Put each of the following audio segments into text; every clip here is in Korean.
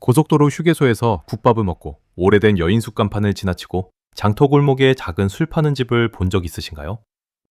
고속도로 휴게소에서 국밥을 먹고 오래된 여인숙 간판을 지나치고 장터골목에 작은 술 파는 집을 본 적 있으신가요?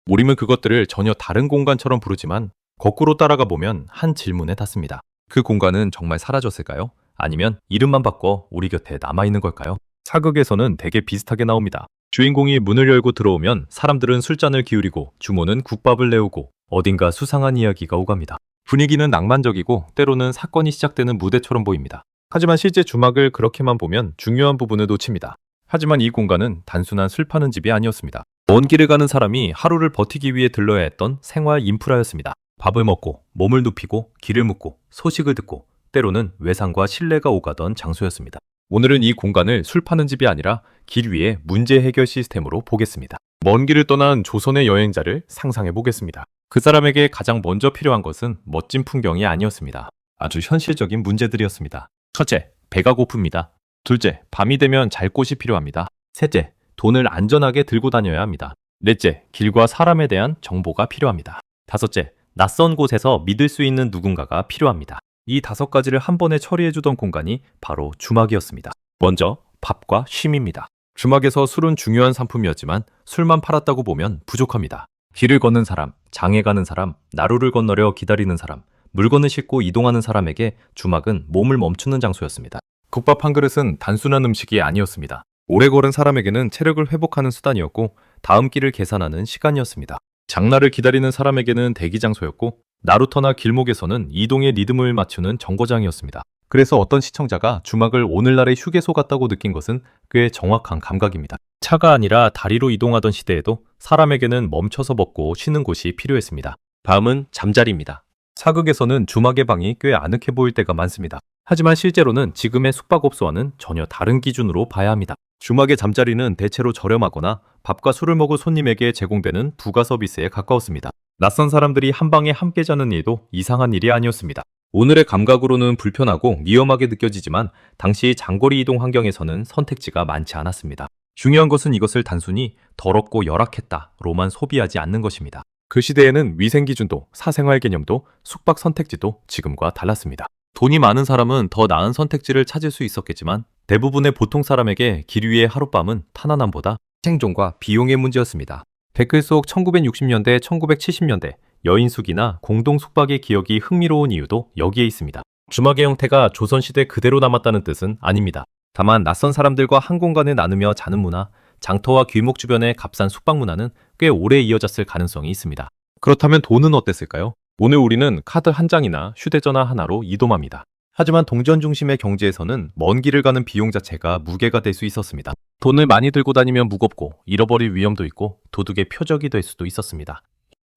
우리는 그것들을 전혀 다른 공간처럼 부르지만 거꾸로 따라가 보면 한 질문에 닿습니다. 그 공간은 정말 사라졌을까요? 아니면 이름만 바꿔 우리 곁에 남아있는 걸까요? 사극에서는 되게 비슷하게 나옵니다. 주인공이 문을 열고 들어오면 사람들은 술잔을 기울이고 주모는 국밥을 내오고 어딘가 수상한 이야기가 오갑니다. 분위기는 낭만적이고 때로는 사건이 시작되는 무대처럼 보입니다. 하지만 실제 주막을 그렇게만 보면 중요한 부분을 놓칩니다. 하지만 이 공간은 단순한 술 파는 집이 아니었습니다. 먼 길을 가는 사람이 하루를 버티기 위해 들러야 했던 생활 인프라였습니다. 밥을 먹고 몸을 눕히고 길을 묻고 소식을 듣고 때로는 외상과 신뢰가 오가던 장소였습니다. 오늘은 이 공간을 술 파는 집이 아니라 길 위의 문제 해결 시스템으로 보겠습니다. 먼 길을 떠난 조선의 여행자를 상상해 보겠습니다. 그 사람에게 가장 먼저 필요한 것은 멋진 풍경이 아니었습니다. 아주 현실적인 문제들이었습니다. 첫째, 배가 고픕니다. 둘째, 밤이 되면 잘 곳이 필요합니다. 셋째, 돈을 안전하게 들고 다녀야 합니다. 넷째, 길과 사람에 대한 정보가 필요합니다. 다섯째, 낯선 곳에서 믿을 수 있는 누군가가 필요합니다. 이 5가지를 한 번에 처리해주던 공간이 바로 주막이었습니다. 먼저 밥과 쉼입니다. 주막에서 술은 중요한 상품이었지만 술만 팔았다고 보면 부족합니다. 길을 걷는 사람, 장에 가는 사람, 나루를 건너려 기다리는 사람, 물건을 싣고 이동하는 사람에게 주막은 몸을 멈추는 장소였습니다. 국밥 한 그릇은 단순한 음식이 아니었습니다. 오래 걸은 사람에게는 체력을 회복하는 수단이었고 다음 길을 계산하는 시간이었습니다. 장날을 기다리는 사람에게는 대기 장소였고 나루터나 길목에서는 이동의 리듬을 맞추는 정거장이었습니다. 그래서 어떤 시청자가 주막을 오늘날의 휴게소 같다고 느낀 것은 꽤 정확한 감각입니다. 차가 아니라 다리로 이동하던 시대에도 사람에게는 멈춰서 먹고 쉬는 곳이 필요했습니다. 다음은 잠자리입니다. 사극에서는 주막의 방이 꽤 아늑해 보일 때가 많습니다. 하지만 실제로는 지금의 숙박업소와는 전혀 다른 기준으로 봐야 합니다. 주막의 잠자리는 대체로 저렴하거나 밥과 술을 먹을 손님에게 제공되는 부가 서비스에 가까웠습니다. 낯선 사람들이 한 방에 함께 자는 일도 이상한 일이 아니었습니다. 오늘의 감각으로는 불편하고 위험하게 느껴지지만 당시 장거리 이동 환경에서는 선택지가 많지 않았습니다. 중요한 것은 이것을 단순히 더럽고 열악했다로만 소비하지 않는 것입니다. 그 시대에는 위생 기준도, 사생활 개념도, 숙박 선택지도 지금과 달랐습니다. 돈이 많은 사람은 더 나은 선택지를 찾을 수 있었겠지만 대부분의 보통 사람에게 길 위의 하룻밤은 편안함보다 생존과 비용의 문제였습니다. 댓글 속 1960년대, 1970년대 여인숙이나 공동 숙박의 기억이 흥미로운 이유도 여기에 있습니다. 주막의 형태가 조선시대 그대로 남았다는 뜻은 아닙니다. 다만 낯선 사람들과 한 공간을 나누며 자는 문화, 장터와 귀목 주변의 값싼 숙박 문화는 꽤 오래 이어졌을 가능성이 있습니다. 그렇다면 돈은 어땠을까요? 오늘 우리는 카드 한 장이나 휴대전화 하나로 이동합니다. 하지만 동전 중심의 경제에서는 먼 길을 가는 비용 자체가 무게가 될 수 있었습니다. 돈을 많이 들고 다니면 무겁고 잃어버릴 위험도 있고 도둑의 표적이 될 수도 있었습니다.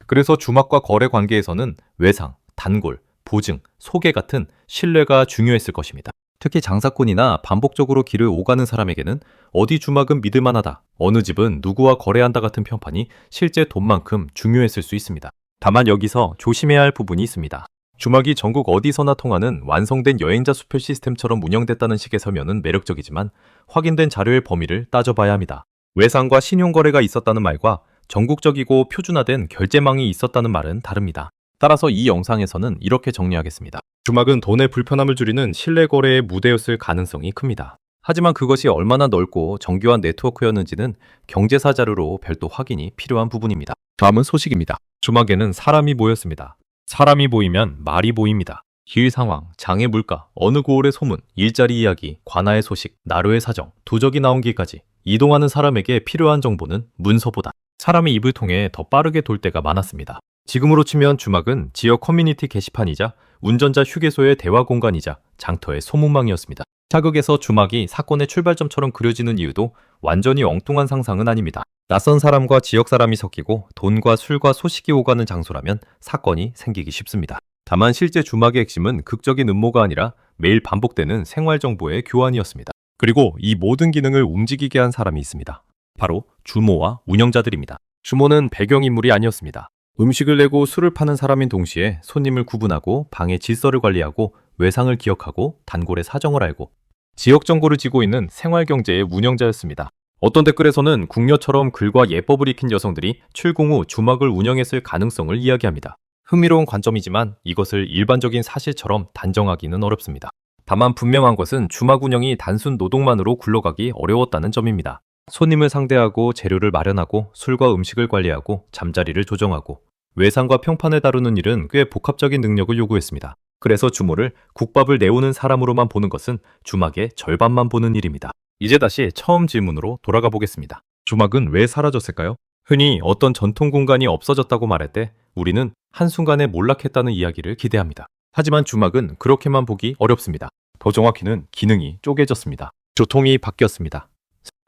그래서 주막과 거래 관계에서는 외상, 단골, 보증, 소개 같은 신뢰가 중요했을 것입니다. 특히 장사꾼이나 반복적으로 길을 오가는 사람에게는 어디 주막은 믿을만하다, 어느 집은 누구와 거래한다 같은 평판이 실제 돈만큼 중요했을 수 있습니다. 다만 여기서 조심해야 할 부분이 있습니다. 주막이 전국 어디서나 통하는 완성된 여행자 수표 시스템처럼 운영됐다는 식의 설명은 매력적이지만 확인된 자료의 범위를 따져봐야 합니다. 외상과 신용거래가 있었다는 말과 전국적이고 표준화된 결제망이 있었다는 말은 다릅니다. 따라서 이 영상에서는 이렇게 정리하겠습니다. 주막은 돈의 불편함을 줄이는 신뢰거래의 무대였을 가능성이 큽니다. 하지만 그것이 얼마나 넓고 정교한 네트워크였는지는 경제사 자료로 별도 확인이 필요한 부분입니다. 다음은 소식입니다. 주막에는 사람이 모였습니다. 사람이 보이면 말이 보입니다. 길 상황, 장의 물가, 어느 고을의 소문, 일자리 이야기, 관아의 소식, 나루의 사정, 도적이 나온 길까지 이동하는 사람에게 필요한 정보는 문서보다 사람의 입을 통해 더 빠르게 돌 때가 많았습니다. 지금으로 치면 주막은 지역 커뮤니티 게시판이자 운전자 휴게소의 대화 공간이자 장터의 소문망이었습니다. 사극에서 주막이 사건의 출발점처럼 그려지는 이유도 완전히 엉뚱한 상상은 아닙니다. 낯선 사람과 지역 사람이 섞이고 돈과 술과 소식이 오가는 장소라면 사건이 생기기 쉽습니다. 다만 실제 주막의 핵심은 극적인 음모가 아니라 매일 반복되는 생활 정보의 교환이었습니다. 그리고 이 모든 기능을 움직이게 한 사람이 있습니다. 바로 주모와 운영자들입니다. 주모는 배경인물이 아니었습니다. 음식을 내고 술을 파는 사람인 동시에 손님을 구분하고 방의 질서를 관리하고 외상을 기억하고 단골의 사정을 알고 지역 정보를 쥐고 있는 생활경제의 운영자였습니다. 어떤 댓글에서는 궁녀처럼 글과 예법을 익힌 여성들이 출궁 후 주막을 운영했을 가능성을 이야기합니다. 흥미로운 관점이지만 이것을 일반적인 사실처럼 단정하기는 어렵습니다. 다만 분명한 것은 주막 운영이 단순 노동만으로 굴러가기 어려웠다는 점입니다. 손님을 상대하고 재료를 마련하고 술과 음식을 관리하고 잠자리를 조정하고 외상과 평판을 다루는 일은 꽤 복합적인 능력을 요구했습니다. 그래서 주모를 국밥을 내오는 사람으로만 보는 것은 주막의 절반만 보는 일입니다. 이제 다시 처음 질문으로 돌아가 보겠습니다. 주막은 왜 사라졌을까요? 흔히 어떤 전통 공간이 없어졌다고 말할 때 우리는 한순간에 몰락했다는 이야기를 기대합니다. 하지만 주막은 그렇게만 보기 어렵습니다. 더 정확히는 기능이 쪼개졌습니다. 교통이 바뀌었습니다.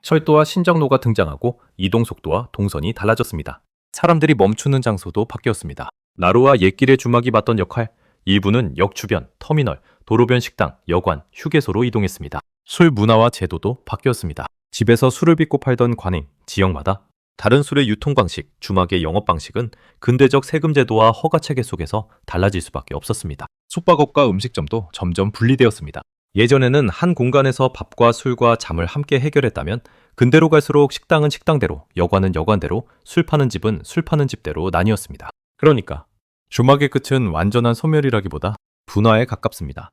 철도와 신정로가 등장하고 이동 속도와 동선이 달라졌습니다. 사람들이 멈추는 장소도 바뀌었습니다. 나루와 옛길의 주막이 맡던 역할, 일부는 역 주변, 터미널, 도로변 식당, 여관, 휴게소로 이동했습니다. 술 문화와 제도도 바뀌었습니다. 집에서 술을 빚고 팔던 관행, 지역마다 다른 술의 유통 방식, 주막의 영업 방식은 근대적 세금 제도와 허가 체계 속에서 달라질 수밖에 없었습니다. 숙박업과 음식점도 점점 분리되었습니다. 예전에는 한 공간에서 밥과 술과 잠을 함께 해결했다면 근대로 갈수록 식당은 식당대로, 여관은 여관대로, 술 파는 집은 술 파는 집대로 나뉘었습니다. 그러니까 주막의 끝은 완전한 소멸이라기보다 분화에 가깝습니다.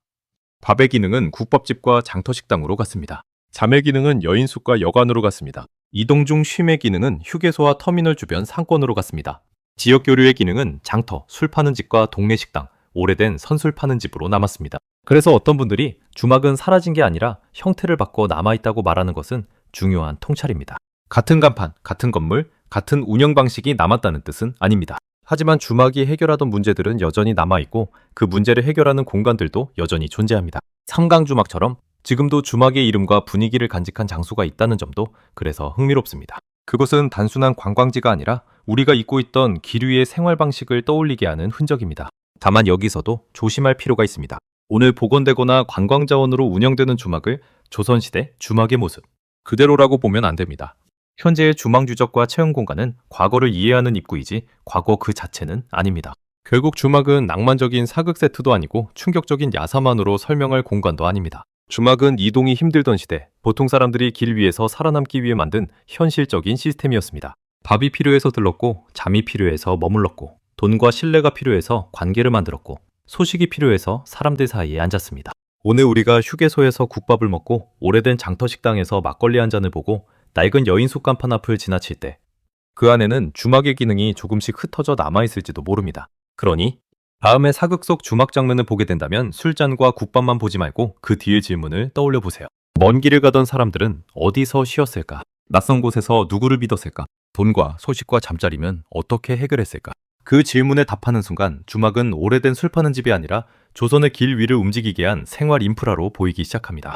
밥의 기능은 국밥집과 장터식당으로 갔습니다. 잠의 기능은 여인숙과 여관으로 갔습니다. 이동 중 쉼의 기능은 휴게소와 터미널 주변 상권으로 갔습니다. 지역 교류의 기능은 장터, 술 파는 집과 동네 식당, 오래된 선술 파는 집으로 남았습니다. 그래서 어떤 분들이 주막은 사라진 게 아니라 형태를 바꿔 남아있다고 말하는 것은 중요한 통찰입니다. 같은 간판, 같은 건물, 같은 운영 방식이 남았다는 뜻은 아닙니다. 하지만 주막이 해결하던 문제들은 여전히 남아있고 그 문제를 해결하는 공간들도 여전히 존재합니다. 삼강주막처럼 지금도 주막의 이름과 분위기를 간직한 장소가 있다는 점도 그래서 흥미롭습니다. 그것은 단순한 관광지가 아니라 우리가 잊고 있던 기류의 생활 방식을 떠올리게 하는 흔적입니다. 다만 여기서도 조심할 필요가 있습니다. 오늘 복원되거나 관광자원으로 운영되는 주막을 조선시대 주막의 모습 그대로라고 보면 안 됩니다. 현재의 주막 유적과 체험 공간은 과거를 이해하는 입구이지 과거 그 자체는 아닙니다. 결국 주막은 낭만적인 사극 세트도 아니고 충격적인 야사만으로 설명할 공간도 아닙니다. 주막은 이동이 힘들던 시대, 보통 사람들이 길 위에서 살아남기 위해 만든 현실적인 시스템이었습니다. 밥이 필요해서 들렀고, 잠이 필요해서 머물렀고, 돈과 신뢰가 필요해서 관계를 만들었고, 소식이 필요해서 사람들 사이에 앉았습니다. 오늘 우리가 휴게소에서 국밥을 먹고 오래된 장터식당에서 막걸리 한 잔을 보고 낡은 여인숙 간판 앞을 지나칠 때 그 안에는 주막의 기능이 조금씩 흩어져 남아있을지도 모릅니다. 그러니 다음에 사극 속 주막 장면을 보게 된다면 술잔과 국밥만 보지 말고 그 뒤의 질문을 떠올려 보세요. 먼 길을 가던 사람들은 어디서 쉬었을까? 낯선 곳에서 누구를 믿었을까? 돈과 소식과 잠자리면 어떻게 해결했을까? 그 질문에 답하는 순간 주막은 오래된 술 파는 집이 아니라 조선의 길 위를 움직이게 한 생활 인프라로 보이기 시작합니다.